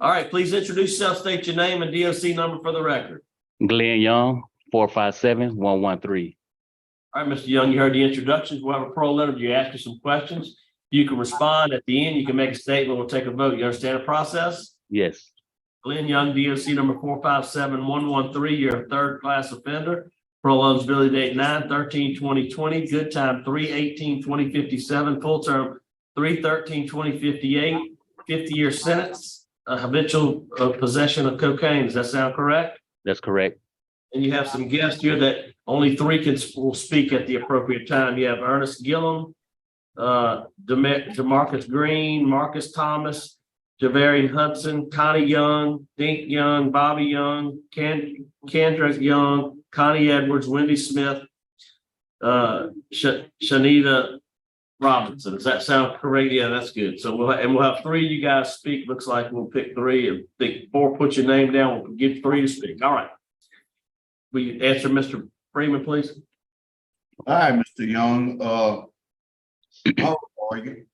All right, please introduce yourself, state your name and DOC number for the record. Glen Young, 457-113. All right, Mr. Young, you heard the introductions. We'll have a parole interview. Ask you some questions. You can respond at the end. You can make a statement. We'll take a vote. You understand the process? Yes, Glen Young DOC number 457-113. You're a third class offender. Parole eligibility date 9/13/2020. Good time 3/18/2057. Full term 3/13/2058. 50-year sentence. Habitual possession of cocaine. Does that sound correct? that's correct. And you have some guests here that only three will speak at the appropriate time. You have Ernest Gillum, DeMarcus Green, Marcus Thomas, Javarian Hudson, Connie Young, Dink Young, Bobby Young, Kendra Young, Connie Edwards, Wendy Smith, Shanita Robinson. Does that sound correct? Yeah, that's good. So we'll have three of you guys speak. Looks like we'll pick three and pick four. Put your name down. We'll give three to speak. All right. Will you answer Mr. Freeman, please? All right, Mr. Young, how old are you?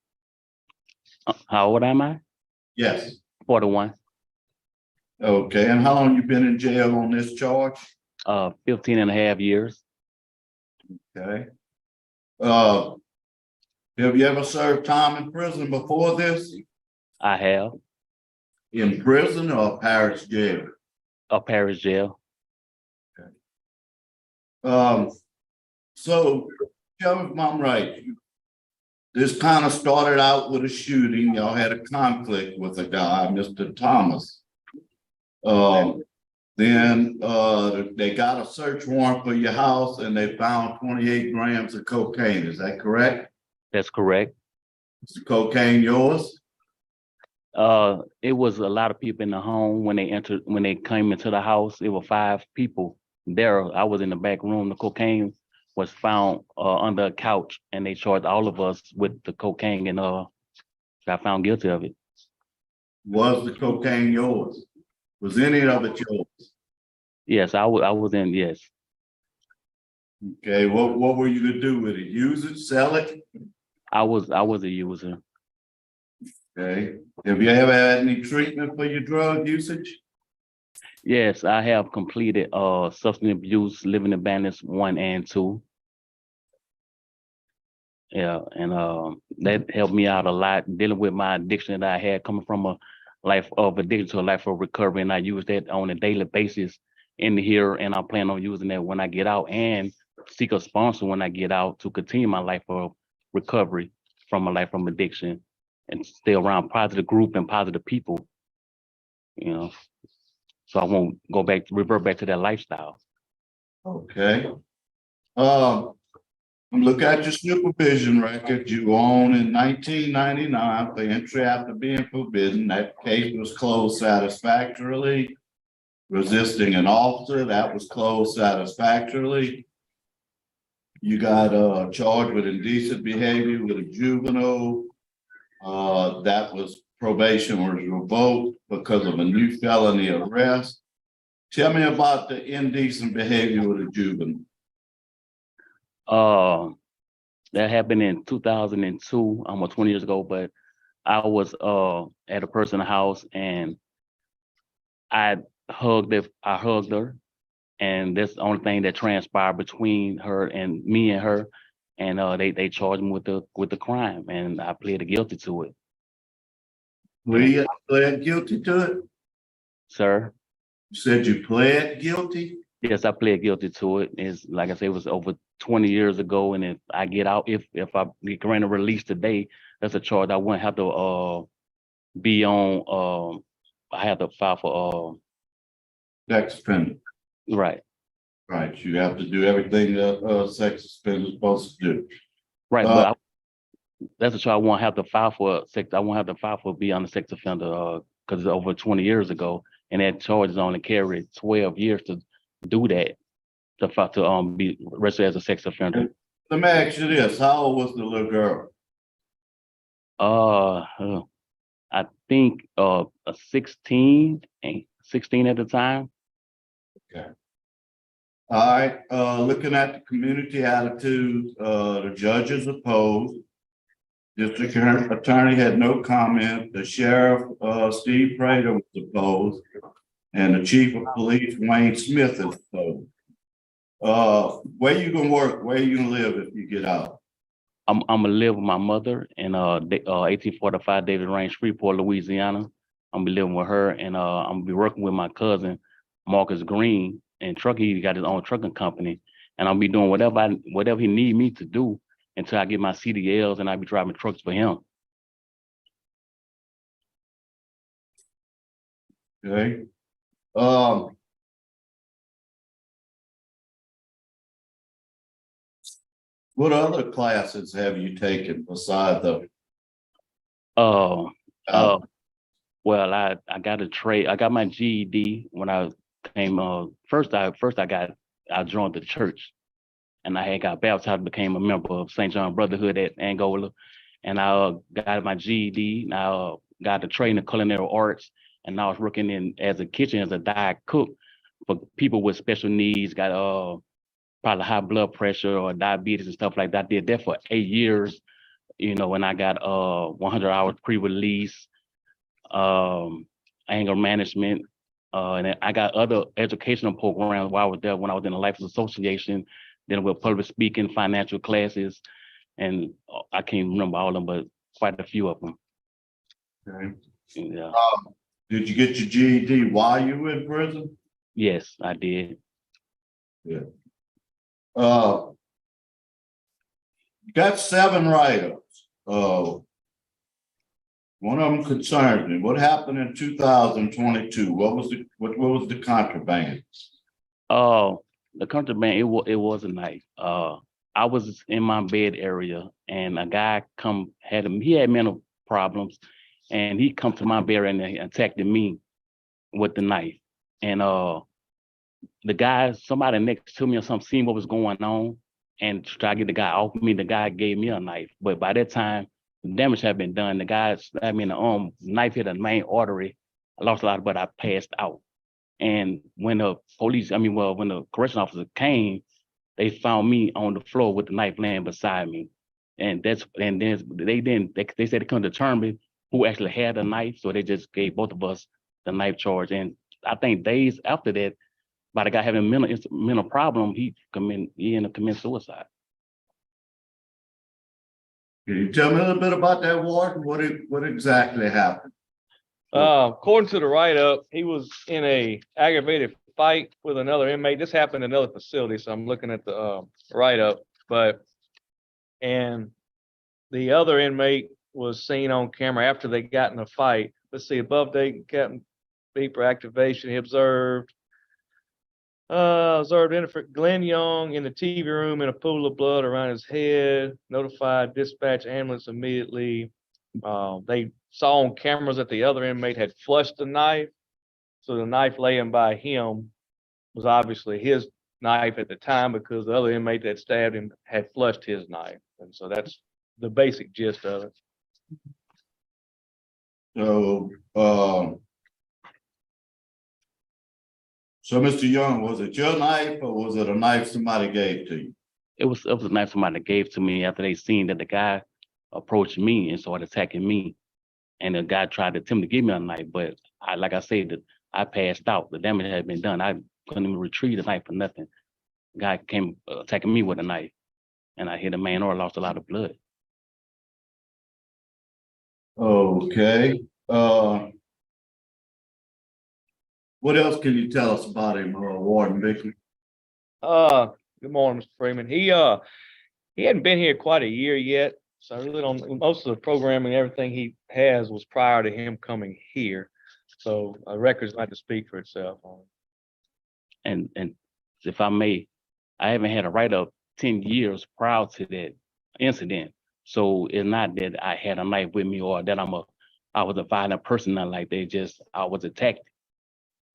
How old am I? Yes, 41. okay, and how long you been in jail on this charge? 15 and a half years. Okay. Have you ever served time in prison before this? I have In prison or parish jail? a parish jail. So tell me if I'm right. This kind of started out with a shooting. Y'all had a conflict with a guy, Mr. Thomas. Then they got a search warrant for your house and they found 28 grams of cocaine. Is that correct? That's correct. Is the cocaine yours? It was a lot of people in the home when they came into the house. It were 5 people there. I was in the back room. The cocaine was found under a couch, and they charged all of us with the cocaine, and got found guilty of it. Was the cocaine yours? Was any of it yours? Yes, I was in. Yes, Okay, what were you to do with it? Use it, sell it? I was a user. Okay. Have you ever had any treatment for your drug usage? Yes, I have completed substance abuse, living abandonment 1 and 2. Yeah, and that helped me out a lot dealing with my addiction that I had, coming from a life of addiction to a life of recovery, and I use that on a daily basis in here, and I plan on using that when I get out and seek a sponsor when I get out to continue my life of recovery from a life from addiction and stay around positive group and positive people, you know, so I won't revert back to that lifestyle. Okay. Look at your supervision record. You own in 1999 for entry after being forbidden. That case was closed satisfactorily. Resisting an officer, that was closed satisfactorily. You got charged with indecent behavior with a juvenile. That was probation was revoked because of a new felony arrest. Tell me about the indecent behavior with a juvenile. That happened in 2002, almost 20 years ago, but I was at a person's house and I hugged her, and that's the only thing that transpired between her and me and her, and they charged me with the crime, and I pleaded guilty to it. You pled guilty to it? Sir? You said you pled guilty? Yes, I pled guilty to it. It's like I said, it was over 20 years ago, and if I get out, if I get granted release today, that's a charge I wouldn't have to be on. I have to file for Sex offender. Right. Right. You have to do everything that sex offender is supposed to do. Right, but that's a charge I won't have to file for sex. I won't have to file for be on the sex offender because it's over 20 years ago, and that charge is only carried 12 years to do that, to be registered as a sex offender. Let me ask you this: how old was the little girl? I think 16 at the time. Okay. All right. Looking at the community attitude, the judges opposed. District Attorney had no comment. The Sheriff, Steve Prater was opposed. And the Chief of Police, Wayne Smith, is opposed. Where you gonna work? Where you gonna live if you get out? I'm gonna live with my mother in 1845 David Range, Freeport, Louisiana. I'm gonna be living with her, and I'm gonna be working with my cousin Marcus Green and truck. He got his own trucking company, and I'll be doing whatever he need me to do until I get my CDLs, and I'll be driving trucks for him. Okay. What other classes have you taken besides the? Well, I got a trade. I got my GED when I came. First I joined the church, and I had got baptized, became a member of St. John Brotherhood at Angola, and I got my GED. Now got the trade in culinary arts, and I was working as a diet cook for people with special needs. Got probably high blood pressure or diabetes and stuff like that. I did that for 8 years, and I got 100 hours pre-release, anger management, and then I got other educational programs while I was there when I was in the Life Association, dealing with public speaking, financial classes, and I can't remember all of them, but quite a few of them. Okay. Yeah. Did you get your GED while you were in prison? Yes, I did. Yeah. You got 7 write-ups. One of them concerns me. What happened in 2022? What was the contraband? The contraband, it was a knife. I was in my bed area, and a guy he had mental problems, and he come to my bed and attacked me with the knife. And the guy, somebody next to me or something, seen what was going on and try to get the guy off me. The guy gave me a knife, but by that time, the damage had been done. The guy stabbed me in the arm, knife hit the main artery. I lost a lot, but I passed out. And when the when the correction officer came, they found me on the floor with the knife laying beside me. And they said they couldn't determine who actually had the knife, so they just gave both of us the knife charge. And I think days after that, by the guy having a mental problem, he ended up committing suicide. Can you tell me a little bit about that, Warden? What exactly happened? According to the write-up, he was in a aggravated fight with another inmate. This happened in another facility, so I'm looking at the write-up. And the other inmate was seen on camera after they got in a fight. Let's see, above date, Captain Beeper activation. He observed Glen Young in the TV room in a pool of blood around his head. Notified dispatch ambulance immediately. They saw on cameras that the other inmate had flushed the knife. So the knife laying by him was obviously his knife at the time, because the other inmate that stabbed him had flushed his knife. And so that's the basic gist of it. So Mr. Young, was it your knife or was it a knife somebody gave to you? It was a knife somebody gave to me after they seen that the guy approached me and started attacking me. And the guy tried to attempt to give me a knife, but like I said, I passed out. The damage had been done. I couldn't even retrieve the knife for nothing. The guy came attacking me with a knife, and I hit a main artery, lost a lot of blood. Okay. What else can you tell us about him, Warden Bickley? Good morning, Mr. Freeman. He hadn't been here quite a year yet. So I really don't, most of the programming, everything he has was prior to him coming here. So a record's not to speak for itself on it. And if I may, I haven't had a write-up 10 years prior to that incident. So it's not that I had a knife with me or that I was a violent person, not like I was attacked,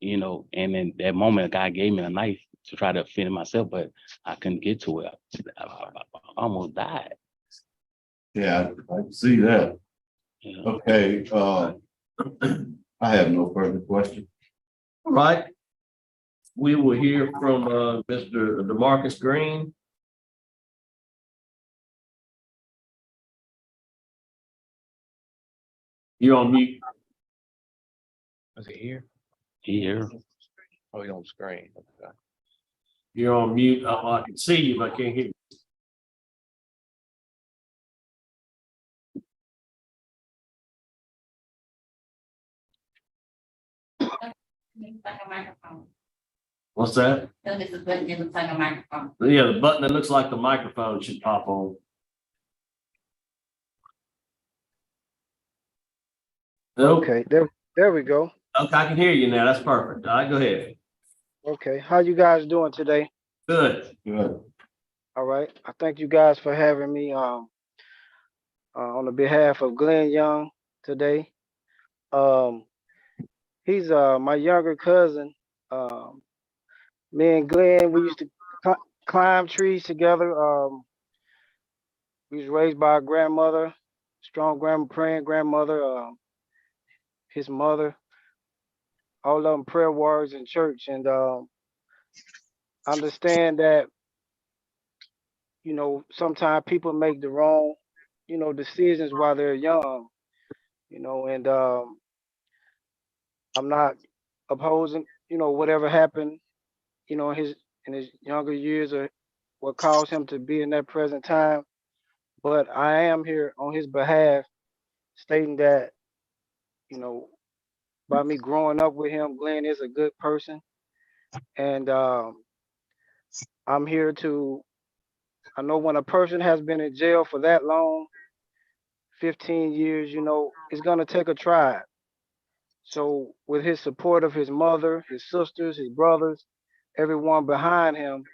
and in that moment, a guy gave me a knife to try to defend myself, but I couldn't get to it. I almost died. Yeah, I can see that. Yeah. Okay, I have no further questions. All right. We will hear from Mr. DeMarcus Green. You're on mute. Is he here? Here. Oh, he's on screen. Okay. You're on mute. I can see you, but I can't hear you. Like a microphone. What's that? So this is what it looks like a microphone. Yeah, the button that looks like the microphone should pop on. Nope. Okay, there we go. Okay, I can hear you now. That's perfect. All right, go ahead. Okay, how you guys doing today? Good. Good. All right, I thank you guys for having me on the behalf of Glen Young today. He's my younger cousin. Me and Glenn, we used to climb trees together. We was raised by a grandmother, strong praying grandmother, his mother, all of them prayer warriors in church. And understand that, you know, sometimes people make the wrong, you know, decisions while they're young, you know, and I'm not opposing, you know, whatever happened, you know, in his younger years or what caused him to be in that present time. But I am here on his behalf stating that, you know, by me growing up with him, Glenn is a good person. And I'm here to, I know when a person has been in jail for that long, 15 years, you know, it's going to take a tribe. So with his support of his mother, his sisters, his brothers, everyone behind him,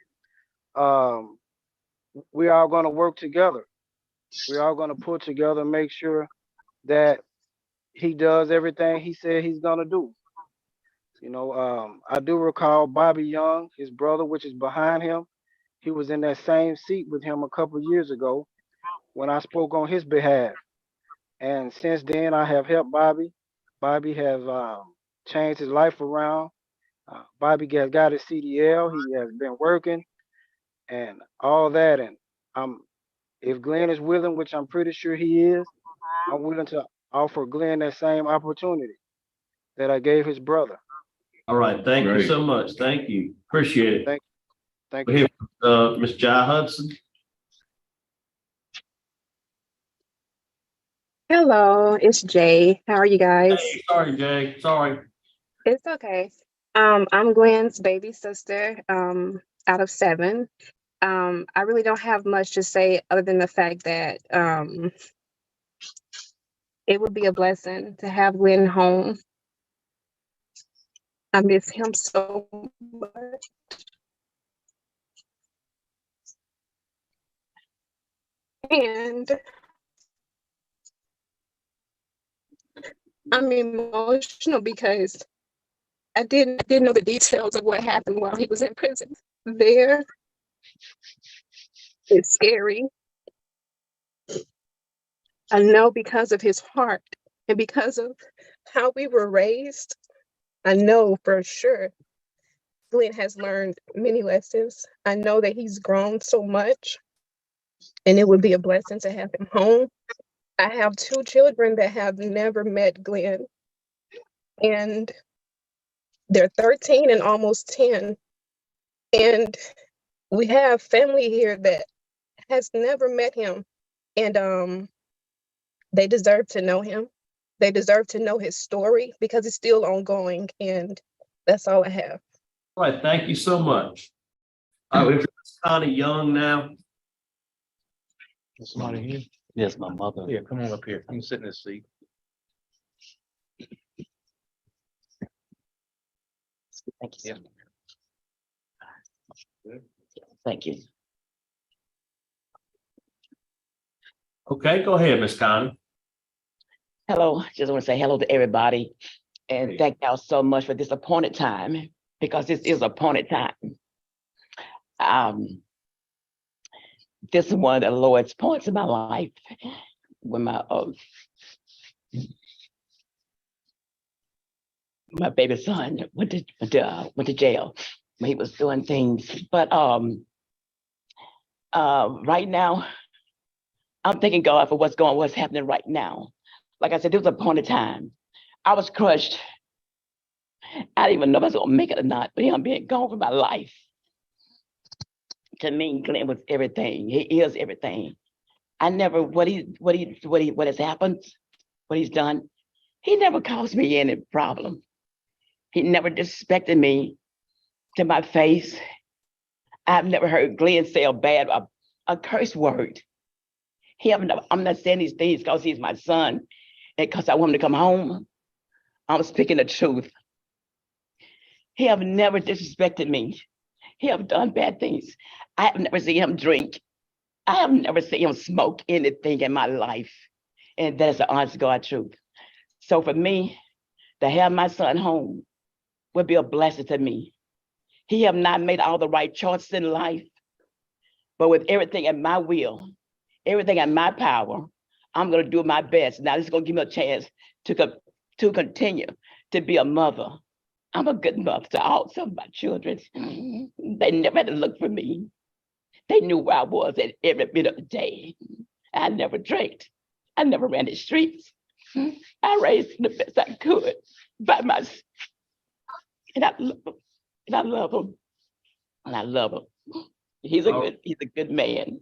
we are going to work together. We are going to put together, make sure that he does everything he said he's going to do. You know, I do recall Bobby Young, his brother, which is behind him. He was in that same seat with him a couple years ago when I spoke on his behalf. And since then, I have helped Bobby. Bobby has changed his life around. Bobby has got his CDL. He has been working and all that. And if Glenn is willing, which I'm pretty sure he is, I'm willing to offer Glenn that same opportunity that I gave his brother. All right. Thank you Great. so much. Thank you. Appreciate it. Thank We're you. here, Ms. Jai Hudson. Hello, it's Jay. How are you guys? Hey, sorry, Jay. Sorry. It's okay. I'm Gwen's baby sister, out of 7. I really don't have much to say other than the fact that it would be a blessing to have Gwen home. I miss him so much. And I'm emotional because I didn't know the details of what happened while he was in prison. There, it's scary. I know because of his heart and because of how we were raised, I know for sure Glenn has learned many lessons. I know that he's grown so much, and it would be a blessing to have him home. I have 2 children that have never met Glenn, and they're 13 and almost 10. And we have family here that has never met him, and they deserve to know him. They deserve to know his story because it's still ongoing, and that's all I have. All right. Thank you so much. All right, we're kind of young now. Is somebody here? Yes, my mother. Yeah, come on up here. You can sit in this seat. Thank you. Yeah. Thank you. Okay, go ahead, Ms. Connie. Hello, just want to say hello to everybody and thank y'all so much for this appointed time because this is appointed time. This is one of the lowest points in my life when my baby son went to jail when he was doing things. But right now, I'm thanking God for what's happening right now. like I said, there was a point in time I was crushed. I didn't even know if I was gonna make it or not, but him being gone from my life. To me, Glenn was everything. He is everything. I never what has happened, what he's done. He never caused me any problem. He never disrespected me to my face. I've never heard Glenn say a curse word. I'm not saying these things because he's my son and because I want him to come home. I'm speaking the truth. He have never disrespected me. He have done bad things. I have never seen him drink. I have never seen him smoke anything in my life. And that's the honest God truth. So for me, to have my son home would be a blessing to me. He have not made all the right choices in life, but with everything in my will, everything in my power, I'm gonna do my best. Now this is gonna give me a chance to continue to be a mother. I'm a good mother to all some of my children. They never had to look for me. They knew where I was at every bit of the day. I never drank. I never ran the streets. I raised them the best I could by myself. And I love him. And I love him. And I love him. He's a good man.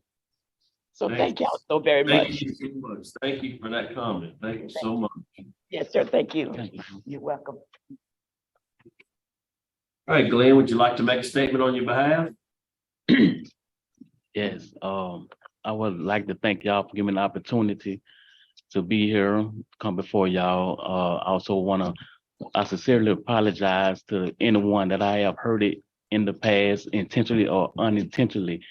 So thank y'all so very much. Thank you so much. Thank you for that comment. Thank you so much. Yes, sir. Thank you. You're welcome. All right, Glenn, would you like to make a statement on your behalf? Yes, I would like to thank y'all for giving me the opportunity to be here, come before y'all. I sincerely apologize to anyone that I have hurt it in the past, intentionally or unintentionally.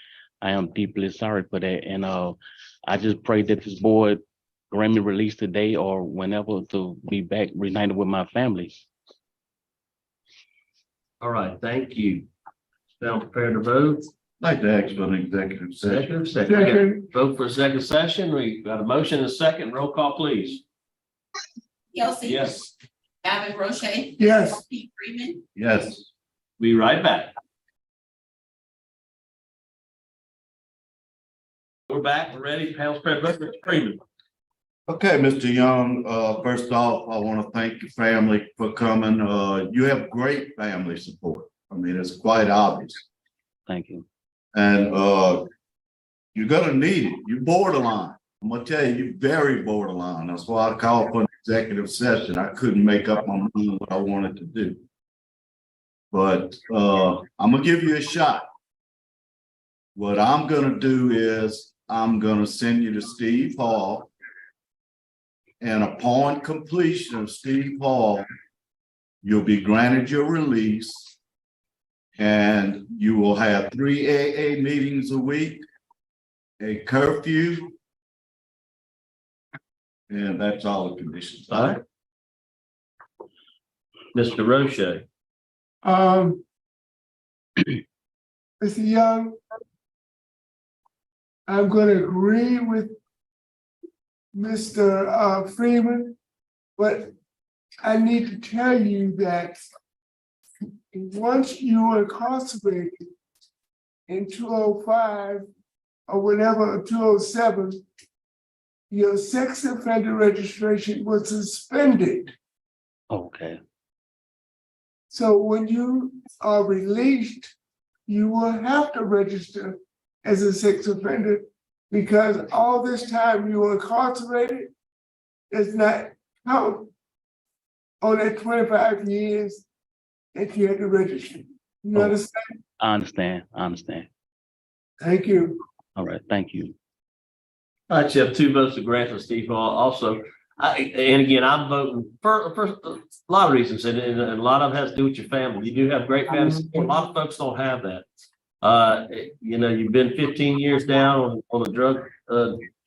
I am deeply sorry for that. And I just pray that this board grant me release today or whenever to be back reunited with my family. All right, thank you. Now prepared to vote. I'd like to ask for an executive session. Second. Vote for a second session. We got a motion and a second. Roll call, please. Kelsey. Yes. Gavin Roche. Yes. Pete Freeman. Yes. Be right back. We're back. We're ready. Panel spread vote. Mr. Freeman. Okay, Mr. Young, first off, I want to thank your family for coming. You have great family support. I mean, it's quite obvious. Thank you. And you're gonna need it. You're borderline. I'm gonna tell you, you're very borderline. That's why I called for an executive session. I couldn't make up my mind what I wanted to do. But I'm gonna give you a shot. What I'm gonna do is I'm gonna send you to Steve Hall. And upon completion of Steve Hall, you'll be granted your release. And you will have 3 AA meetings a week, a curfew. And that's all the conditions. All right. Mr. Roche. Mr. Young, I'm going to agree with Mr. Freeman, but I need to tell you that once you are incarcerated in 205 or whatever, 207, your sex offender registration was suspended. Okay. So when you are released, you will have to register as a sex offender because all this time you were incarcerated does not count on that 25 years that you had to register. You understand? I understand. Thank you. All right, thank you. All right, you have 2 votes to grant for Steve Hall. Also, and again, I'm voting for a lot of reasons, and a lot of it has to do with your family. You do have great family support. A lot of folks don't have that. You know, you've been 15 years down on a drug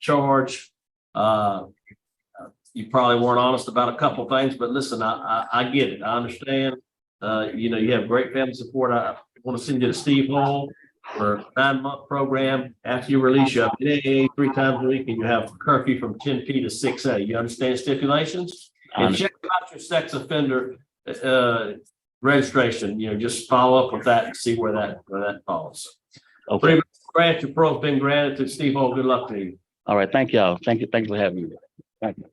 charge. You probably weren't honest about a couple of things, but listen, I get it. I understand. You know, you have great family support. I want to send you to Steve Hall for a 9-month program. After you release, you have AA 3 times a week, and you have curfew from 10 p to 6 a. You understand stipulations? And check out your sex offender registration. You know, just follow up with that and see where that falls. Okay. Grant, your parole's been granted to Steve Hall. Good luck to you. All right, thank y'all. Thank you for having me. Thank you.